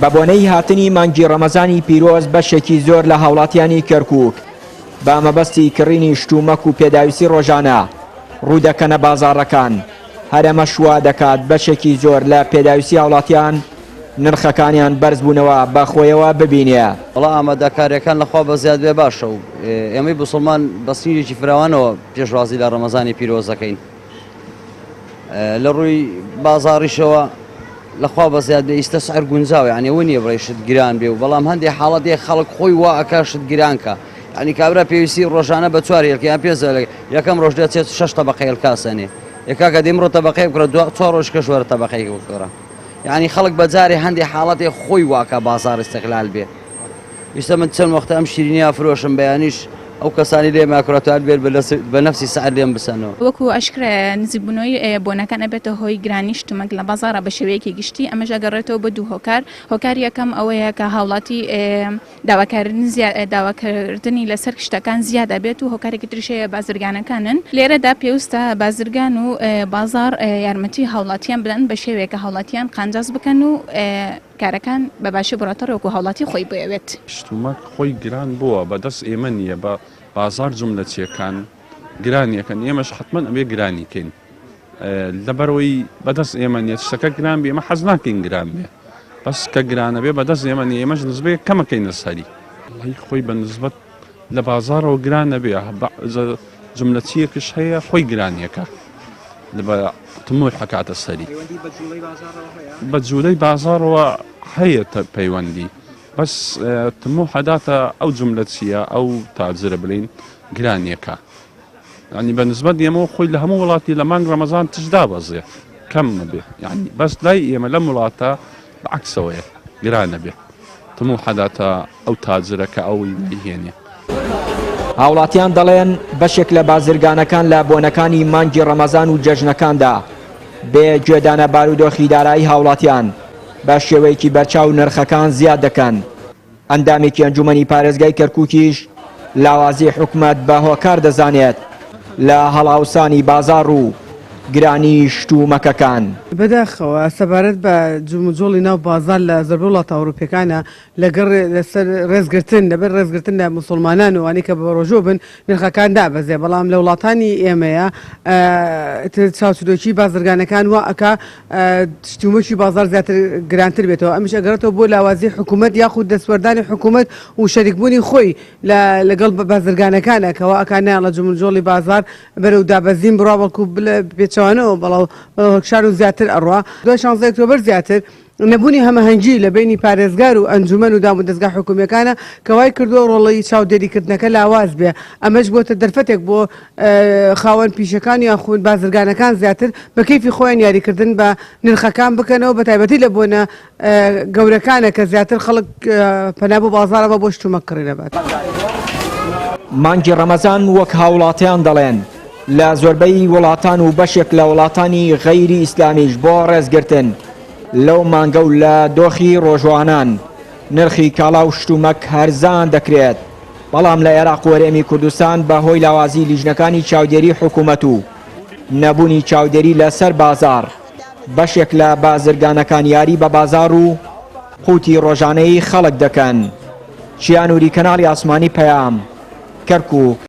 بە بۆنەی هاتنی مانگی ڕەمەزانی پیرۆز بەشێکی زۆر لە هاوڵاتیانی کەرکووک بە مەبەستی کڕینی شتومەک و پێداویستی ڕۆژانە ڕوودەکەنە بازاڕەکان. هەرەمە شوا دەکات بەشێکی زۆر لە پێداویستی هاوڵاتیان نرخەکانیان بەرز بوونەوە بەخۆیەوە ببینێ. وڵا ئامادەکاریەکان لەخوا بە زیاد بێ باشە و ئێمەی بوسڵمان بە سنیرێکی فراوانەوە پێشوازی لە ڕەمەزانی پیرۆز دەکەین. لە ڕووی بازاڕیشەوە لەخوا بە زیاد بێ ئیستە سعر گونجاوە، یعنی ئەوە نییە بڕێ شت گران بێ و بەڵام هەندێک حاڵەتێک خەڵک خۆی وا ئەکا شت گرانکە. یعنی کابرا پێویستی ڕۆژانە بە 4 هێلکەیان پێ یەکەم ڕۆژ دەچێت 6 تەبەقەی هێلکاسەنێ، یەکاکە دێمڕۆ تەبەقەی بکڕە 4 ڕۆژ کەش وەرە تەبەقەی بکڕە. یعنی خەڵک بەجارێ هەندێک حاڵەتێک خۆی واکە بازار استقلال بێ. ویستە من چەند وەختە ئەم شیرینیا فرۆشم بەیانیش ئەو کەسانی لێ ماکرۆتوان بێت بە نەفسی سعر لێم بسەنەوە. وەکو ئەشکرە نزیبوونەوەی بۆنەکان ئەبێتە هۆی گرانی شتومەک لە بازارە بە شێوەیەکی گشتی. ئەمەش ئەگەڕێتەوە بە دوو هۆکار. هۆکار یەکەم ئەوەیە کە هاوڵاتی داواکردنی لەسەر شتەکان زیادە بێت و هۆکارێکی تریشەیە بازرگانەکانن. لێرەدا پێویستە بازرگان و بازار یارمەتی هاوڵاتیان بدەن بە شێوەیەکە هاوڵاتیان قانجاز بکەن و کارەکان بە باشی بڕاتەوەکو هاوڵاتی خۆی بۆیەوێت. شتومەک خۆی گران بووە بەدەست ئێمە نییە، بە بازار جوملەچیەکان گرانیەکەن، ئێمەش حتمەن ئەبێ گرانیکەین لەبەرەوەی بەدەست ئێمە نیە. شتەکە گران بێ ئێمە حەز ناکەین گران بێ، بەس کە گرانە بێ بەدەست ئێمە نیە. ئێمەش نزبەیە کەمەکەین لەسەری خۆی بە نسبەت لە بازارەوە گرانە بێ. جوملەچیەکش هەیە خۆی گرانیەکە لەبە تمووی حکاتە سەری بە جوولەی بازارەوە هەیە پەیوەندی، بەس تموو حەداتە ئەو جوملەچیە ئەو تاجرە بڵین گرانیەکە. ینی بە نسبەت ئێمە خۆی لە هەموو وڵاتی لە مانگ ڕەمەزان تشدا بەزێ کەم نەبێ، یعنی بەس لای ئێمە لەم وڵاتە عەکسەوەیە گرانە بێ. تموو حەداتە ئەو تاجرەکە ئەوی هێنێ. هاوڵاتیان دەڵێن بەشێک لە بازرگانەکان لە بۆنەکانی مانگی ڕەمەزان و جەژنەکاندا بێ گوێدانە بارودۆخی دارایی هاوڵاتیان بە شێوەیەکی بەرچاو نرخەکان زیاد دەکەن. ئەندامێکی ئەنجومەنی پارێزگای کەرکووکیش لاوازی حکومەت بە هۆکار دەزانێت لە هەڵاوسانی بازار و گرانی شتومەکەکان. بەداخەوە سەبارەت بە جومجۆڵی ناو بازار لە زۆربەی وڵاتە ئەوروپیەکانە لەگەڕ لەسەر ڕێزگرتن لەبەر ڕێزگرتن لە موسڵمانان و ئەوانەی کە بە ڕۆژۆ بن نرخەکان دابەزێ، بەڵام لە وڵاتانی ئێمەیە چاوچودۆکی بازرگانەکان وا ئەکا شتومەکی بازار زیاتر گرانتر بێتەوە. ئەمیش ئەگەڕێتەوە بۆ لاوازی حکومەت یاخود دەستوەردانی حکومەت و شەریکبوونی خۆی لەگەڵ بازرگانەکانە کەوا ئەکانیان لە جومجۆڵی بازار بەرەو دابەزین بڕوا بەڵکو پێچەوانەوە بەڵاو شار و زیاتر ئەڕوا. دوای 16 ئۆکتۆبەر زیاتر نەبوونی هەمەهەنگی لە بینی پارێزگار و ئەنجومەن و دام و دەستگا حکوومیەکانە کەوای کردووە ڕۆڵەی چاودێریکردنەکە لاواز بێ. ئەمەش بۆتە دەرفەتێک بۆ خاوەن پیشەکان یاخود بازرگانەکان زیاتر بە کەیفی خۆیان یاریکردن بە نرخەکان بکەنەوە، بە تایبەتی لە بۆنە گەورەکانە کە زیاتر خەڵک پەنا بۆ بازارەوە بۆ شتومەک کڕێنەبات. مانگی ڕەمەزان وەک هاوڵاتیان دەڵێن لە زۆربەی وڵاتان و بەشێک لە وڵاتانی غەیری ئیسلامیش بۆ ڕێزگرتن لەو مانگە و لە دۆخی ڕۆژوانان نرخی کاڵا و شتومەک هەرزان دەکرێت. بەڵام لە عێراق و هەرێمی کوردستان بەهۆی لاوازی لیژنەکانی چاودێری حکوومەت و نەبوونی چاودێری لەسەر بازار بەشێک لە بازرگانەکان یاری بە بازار و قوتی ڕۆژانەی خەڵک دەکەن. چیانوری کەناڵی ئاسمانی پەیام، کەرکووک.